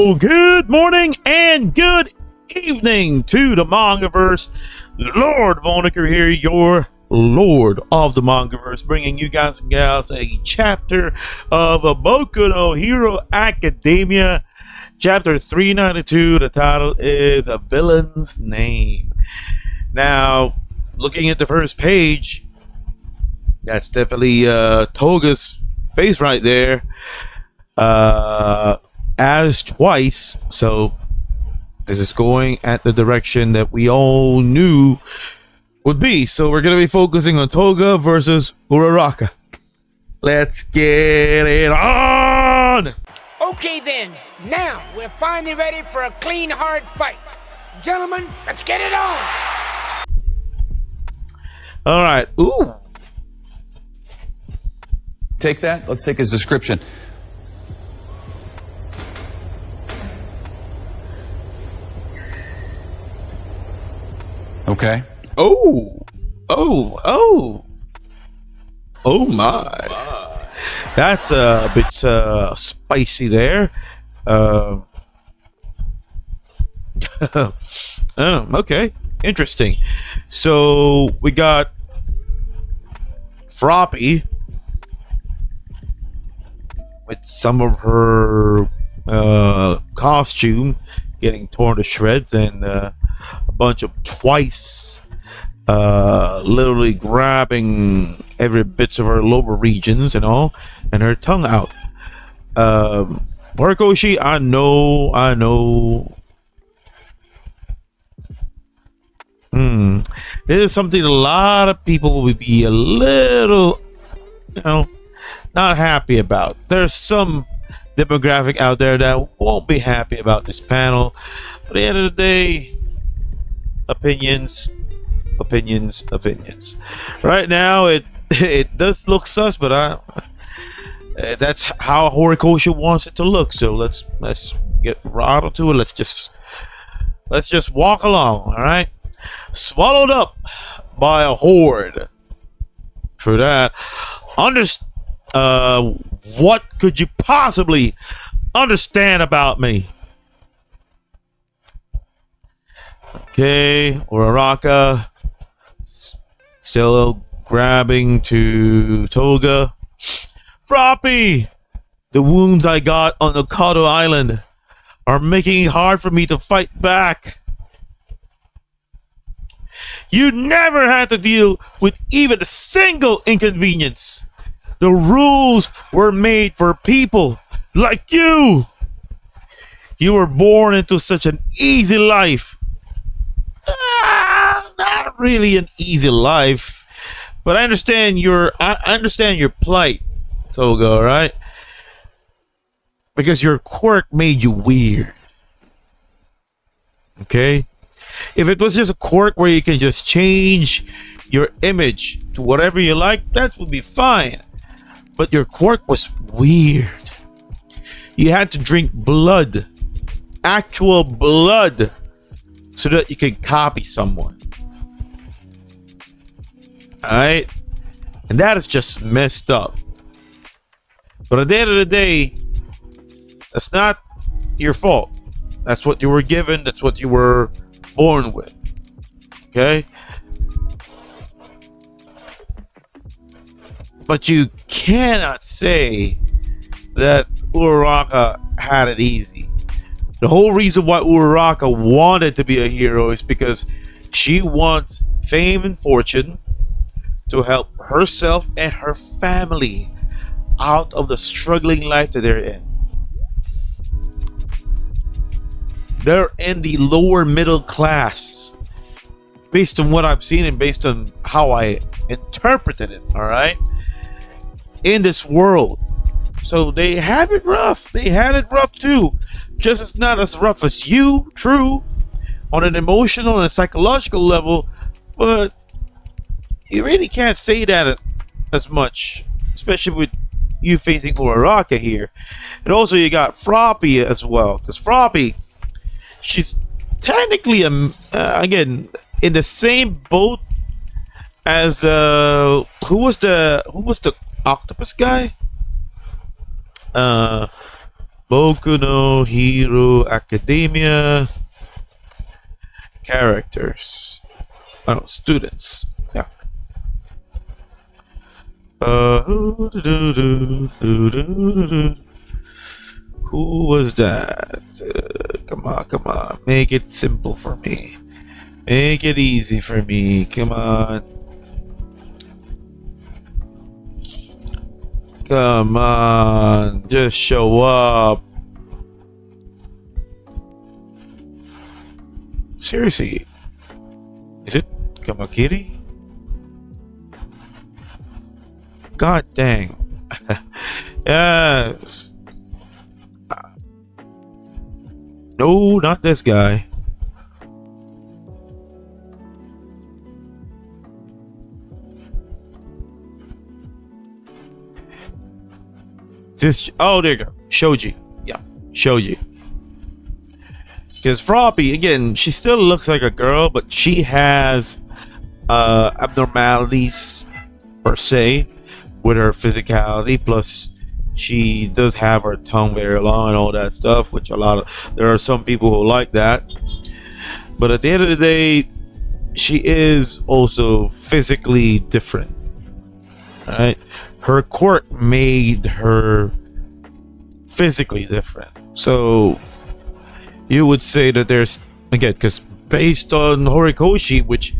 Well, good morning and good evening to the Mangaverse. Lord Volniker here, your Lord of the Mangaverse, bringing you guys and gals a chapter of a Boku No Hero Academia, chapter 392. The title is A Villain's Name. Now, looking at the first page, that's definitely Toga's face right there. As twice, so this is going at the direction that we all knew would be. So we're gonna be focusing on Toga versus Uraraka. Let's get it on. Okay then, now we're finally ready for a clean, hard fight. Gentlemen, let's get it on. All right. Ooh. Take that. Let's take his description. Okay. Oh my. That's a bit spicy there. Okay. Interesting. So we got Froppy with some of her costume getting torn to shreds, and a bunch of twice literally grabbing every bits of her lower regions and all, and her tongue out. Horikoshi, I know. This is something a lot of people would be a little, not happy about. There's some demographic out there that won't be happy about this panel. But at the end of the day, opinions. Right now, it does look sus, but that's how Horikoshi wants it to look. So let's get right onto it. Let's just walk along. All right. Swallowed up by a horde. True that. What could you possibly understand about me? Okay, Uraraka still grabbing to Toga. Froppy! The wounds I got on the Kato Island are making it hard for me to fight back. You never had to deal with even a single inconvenience. The rules were made for people like you. You were born into such an easy life. Not really an easy life, but I understand your plight, Toga, all right? Because your quirk made you weird. Okay? If it was just a quirk where you can just change your image to whatever you like, that would be fine. But your quirk was weird. You had to drink blood, actual blood, so that you could copy someone. Alright? And that is just messed up. But at the end of the day, that's not your fault. That's what you were given, that's what you were born with. Okay? But you cannot say that Uraraka had it easy. The whole reason why Uraraka wanted to be a hero is because she wants fame and fortune to help herself and her family out of the struggling life that they're in. They're in the lower middle class, based on what I've seen and based on how I interpreted it, alright? In this world. So they have it rough. They had it rough too. Just as not as rough as you, true, on an emotional and psychological level, but you really can't say that as much, especially with you facing Uraraka here. And also you got Froppy as well, because Froppy, she's technically again in the same boat as who was the octopus guy? Boku no Hero Academia characters. Oh, students. Yeah. Who was that? Come on, come on. Make it simple for me. Make it easy for me. Come on. Come on. Just show up. Seriously. Is it Kamakiri? God dang. Yes. No, not this guy. This, oh, there you go. Shoji. Yeah, Shoji. Because Froppy, again, she still looks like a girl, but she has abnormalities per se with her physicality. Plus, she does have her tongue very long and all that stuff, which there are some people who like that. But at the end of the day, she is also physically different. Right? Her quirk made her physically different. So you would say that there's, again, because based on Horikoshi, which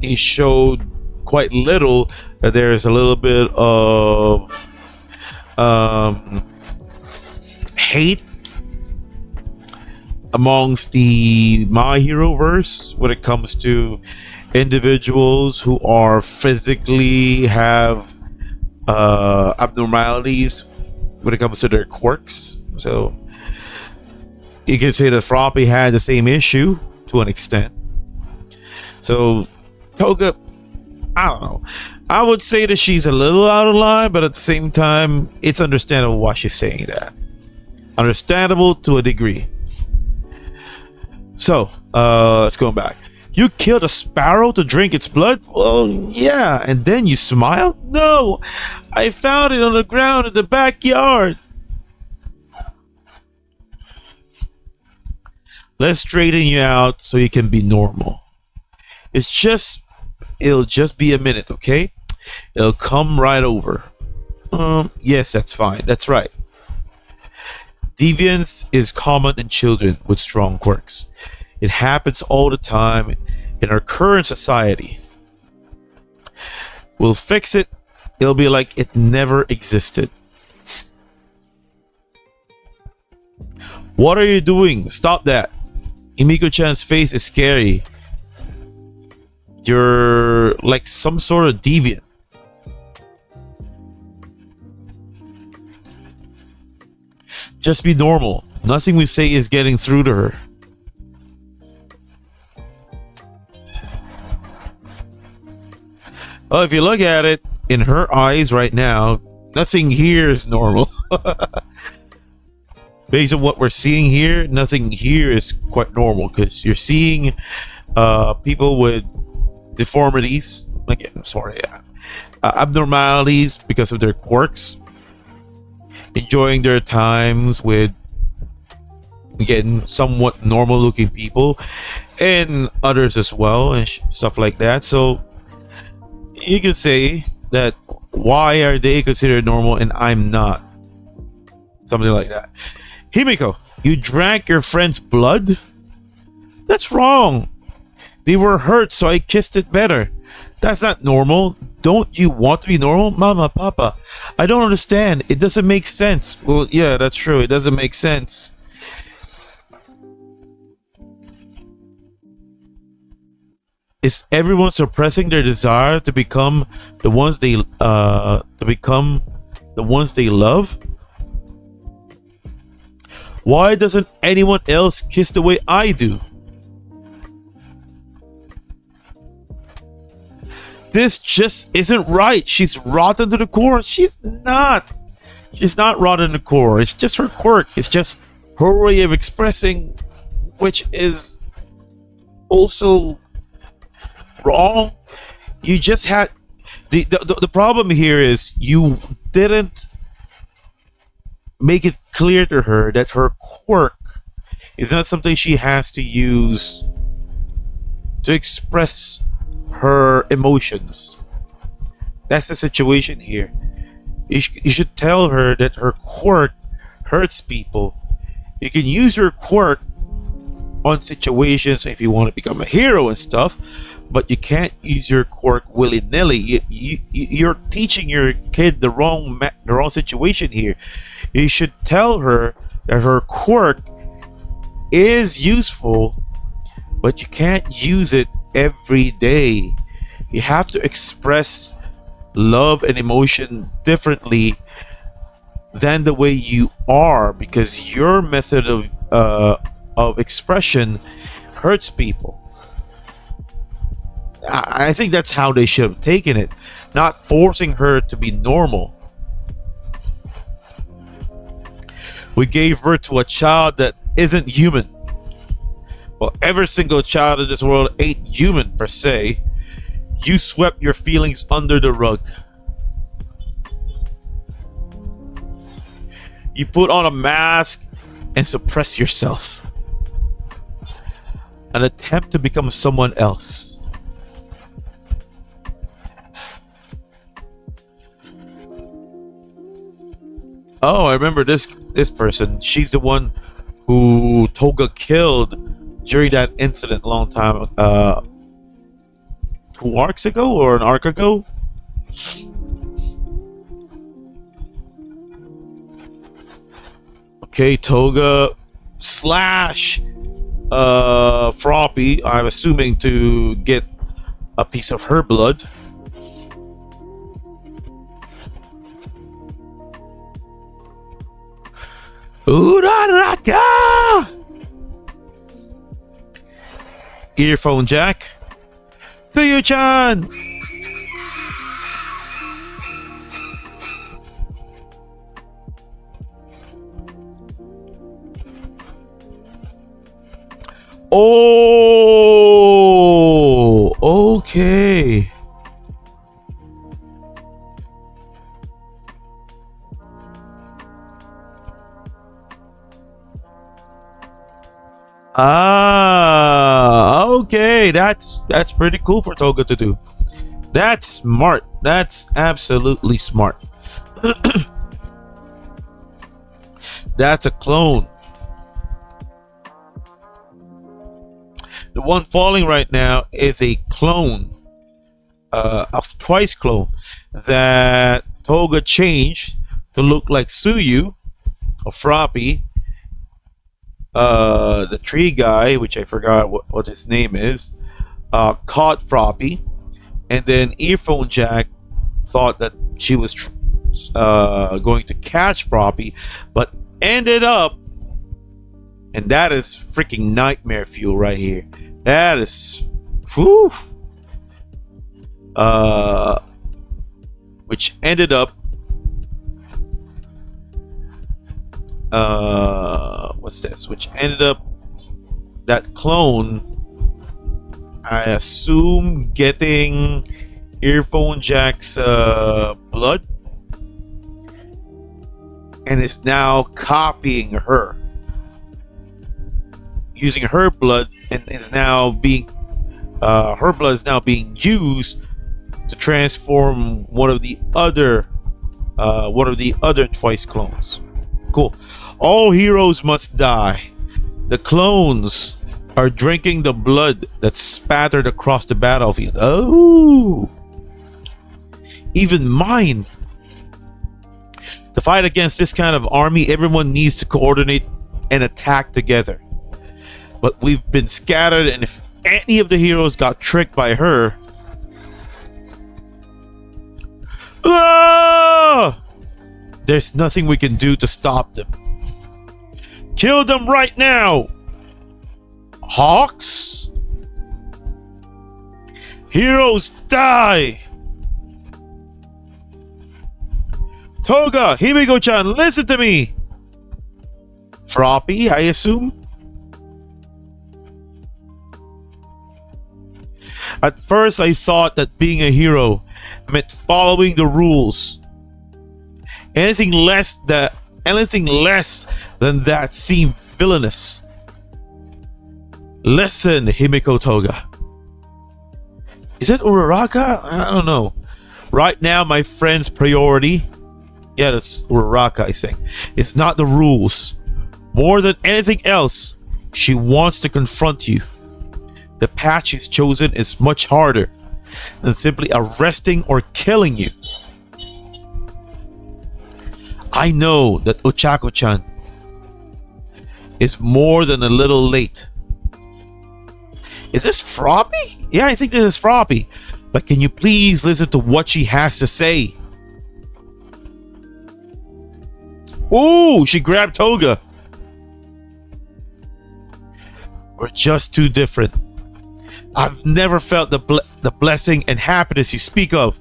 he showed quite little, that there's a little bit of hate amongst the My Hero verse when it comes to individuals who are physically have abnormalities when it comes to their quirks. So you can say that Froppy had the same issue to an extent. So Toga, I don't know. I would say that she's a little out of line, but at the same time, it's understandable why she's saying that. Understandable to a degree. So, let's go back. You killed a sparrow to drink its blood? Well, yeah, and then you smile? No, I found it on the ground in the backyard. Let's straighten you out so you can be normal. It'll just be a minute, okay? It'll come right over. Yes, that's fine. That's right. Deviance is common in children with strong quirks. It happens all the time in our current society. We'll fix it. It'll be like it never existed. What are you doing? Stop that. Himiko-chan's face is scary. You're like some sort of deviant. Just be normal. Nothing we say is getting through to her. Well, if you look at it, in her eyes right now, nothing here is normal. Based on what we're seeing here, nothing here is quite normal, because you're seeing people with deformities, abnormalities because of their quirks, enjoying their times with, again, somewhat normal looking people, and others as well, and stuff like that. So you could say that, why are they considered normal and I'm not? Something like that. Himiko, you drank your friend's blood? That's wrong. They were hurt, so I kissed it better. That's not normal. Don't you want to be normal? Mama, Papa, I don't understand. It doesn't make sense. Well, yeah, that's true. It doesn't make sense. Is everyone suppressing their desire to become the ones they love? Why doesn't anyone else kiss the way I do? This just isn't right. She's rotten to the core. She's not. She's not rotten to the core. It's just her quirk. It's just her way of expressing, which is also wrong. You just had the problem here is you didn't make it clear to her that her quirk is not something she has to use to express her emotions. That's the situation here. You should tell her that her quirk hurts people. You can use her quirk on situations if you want to become a hero and stuff, but you can't use your quirk willy-nilly. You're teaching your kid the wrong situation here. You should tell her that her quirk is useful, but you can't use it every day. You have to express love and emotion differently than the way you are, because your method of expression hurts people. I think that's how they should have taken it, not forcing her to be normal. We gave birth to a child that isn't human. Well, every single child in this world ain't human per se. You swept your feelings under the rug. You put on a mask and suppress yourself. An attempt to become someone else. Oh, I remember this person. She's the one who Toga killed during that incident a long time 2 arcs ago or an arc ago. Okay, Toga slash Froppy, I'm assuming to get a piece of her blood. Uraraka! Earphone jack. To you, Chan! Oh, okay. Okay, that's pretty cool for Toga to do. That's smart. That's absolutely smart. That's a clone. The one falling right now is a clone, a twice clone that Toga changed to look like Suyu or Froppy. The tree guy, which I forgot what his name is, caught Froppy, and then Earphone Jack thought that she was going to catch Froppy, but ended up, and that is freaking nightmare fuel right here. That is, whew, which ended up, what's this? Which ended up that clone, I assume, getting Earphone Jack's blood, and is now copying her, using her blood, and is now being her blood is now being used to transform one of the other twice clones. Cool. All heroes must die. The clones are drinking the blood that's spattered across the battlefield. Oh, even mine. To fight against this kind of army, everyone needs to coordinate and attack together. But we've been scattered, and if any of the heroes got tricked by her, there's nothing we can do to stop them. Kill them right now! Hawks? Heroes die! Toga, Himiko-chan, listen to me! Froppy, I assume? At first, I thought that being a hero meant following the rules. Anything less anything less than that seem villainous. Listen, Himiko Toga. Is it Uraraka? I don't know. Right now, my friend's priority, yeah, that's Uraraka, I think, it's not the rules. More than anything else, she wants to confront you. The path she's chosen is much harder than simply arresting or killing you. I know that Ochako-chan is more than a little late. Is this Froppy? Yeah, I think this is Froppy. But can you please listen to what she has to say? Ooh, she grabbed Toga. We're just too different. I've never felt the blessing and happiness you speak of.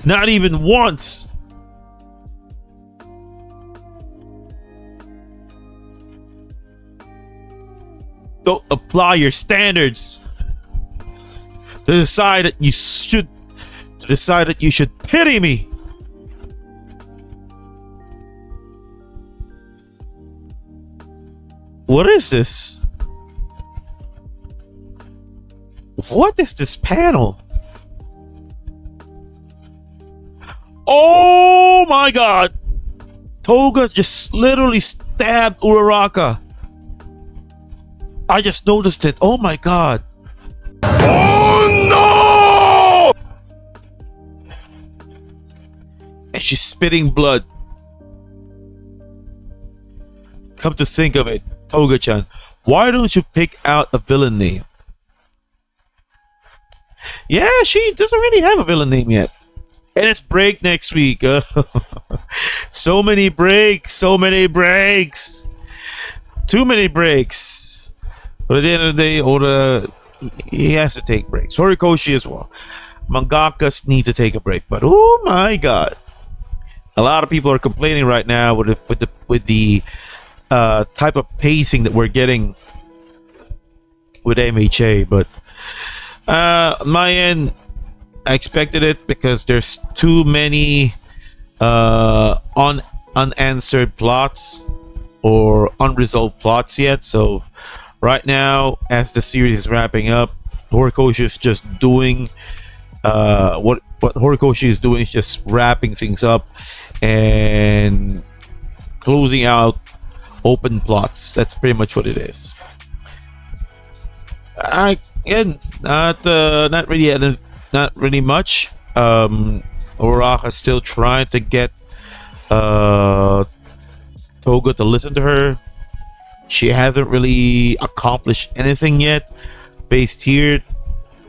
Not even once. Don't apply your standards to decide that you should pity me. What is this? What is this panel? Oh my god! Toga just literally stabbed Uraraka. I just noticed it. Oh my god. Oh no! And she's spitting blood. Come to think of it, Toga-chan, why don't you pick out a villain name? Yeah, she doesn't really have a villain name yet. And it's break next week. So many breaks. So many breaks. Too many breaks. But at the end of the day, Oda, he has to take breaks. Horikoshi as well. Mangakas need to take a break. But oh my god. A lot of people are complaining right now with the type of pacing that we're getting with MHA. But on my end, I expected it because there's too many unanswered plots or unresolved plots yet. So right now, as the series is wrapping up, Horikoshi is just doing what Horikoshi is doing is just wrapping things up and closing out open plots. That's pretty much what it is. Again, not really much. Uraraka is still trying to get Toga to listen to her. She hasn't really accomplished anything yet. Based here,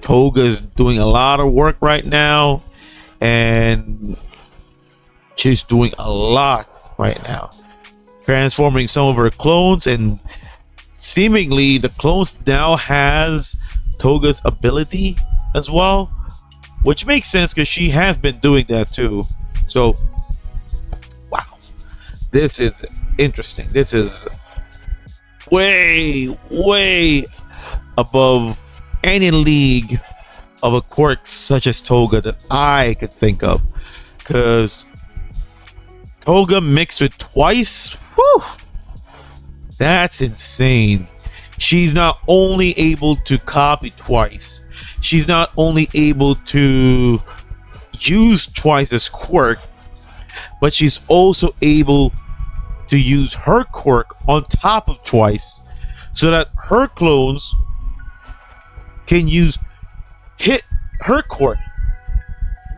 Toga is doing a lot of work right now, and she's doing a lot right now, transforming some of her clones, and seemingly the clones now has Toga's ability as well, which makes sense because she has been doing that too. So wow, this is interesting. This is way above any league of a quirk such as Toga that I could think of, because Toga mixed with Twice, whew, that's insane. She's not only able to copy Twice, she's not only able to use Twice's quirk, but she's also able to use her quirk on top of Twice, so that her clones can use her quirk.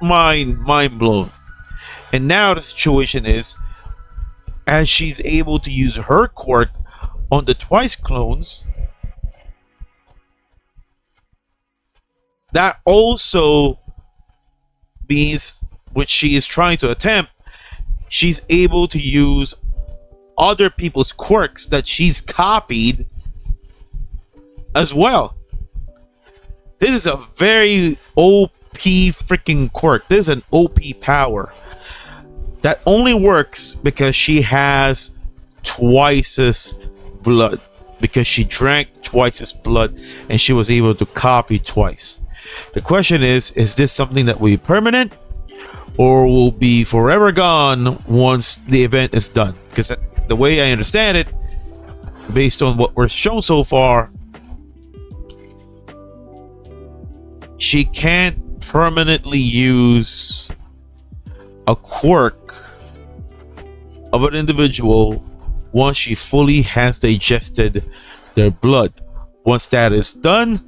Mind blown. And now the situation is, as she's able to use her quirk on the Twice clones, that also means, which she is trying to attempt, she's able to use other people's quirks that she's copied as well. This is a very OP freaking quirk. This is an OP power that only works because she has Twice's blood, because she drank Twice's blood and she was able to copy Twice. The question is this something that will be permanent or will be forever gone once the event is done? Because the way I understand it, based on what we're shown so far, she can't permanently use a quirk of an individual once she fully has digested their blood. Once that is done,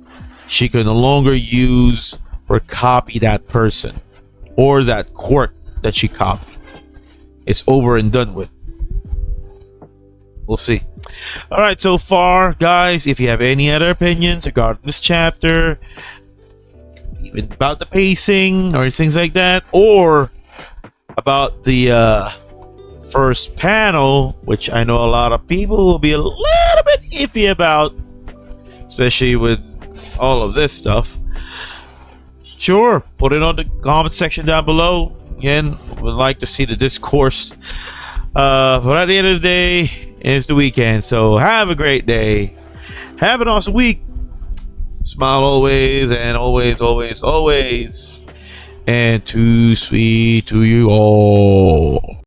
she can no longer use or copy that person or that quirk that she copied. It's over and done with. We'll see. All right, so far, guys, if you have any other opinions regarding this chapter, even about the pacing or things like that, or about the first panel, which I know a lot of people will be a little bit iffy about, especially with all of this stuff, sure, put it on the comment section down below. Again, would like to see the discourse. But at the end of the day, it's the weekend, so have a great day. Have an awesome week. Smile always, and always, always, always. And too sweet to you all.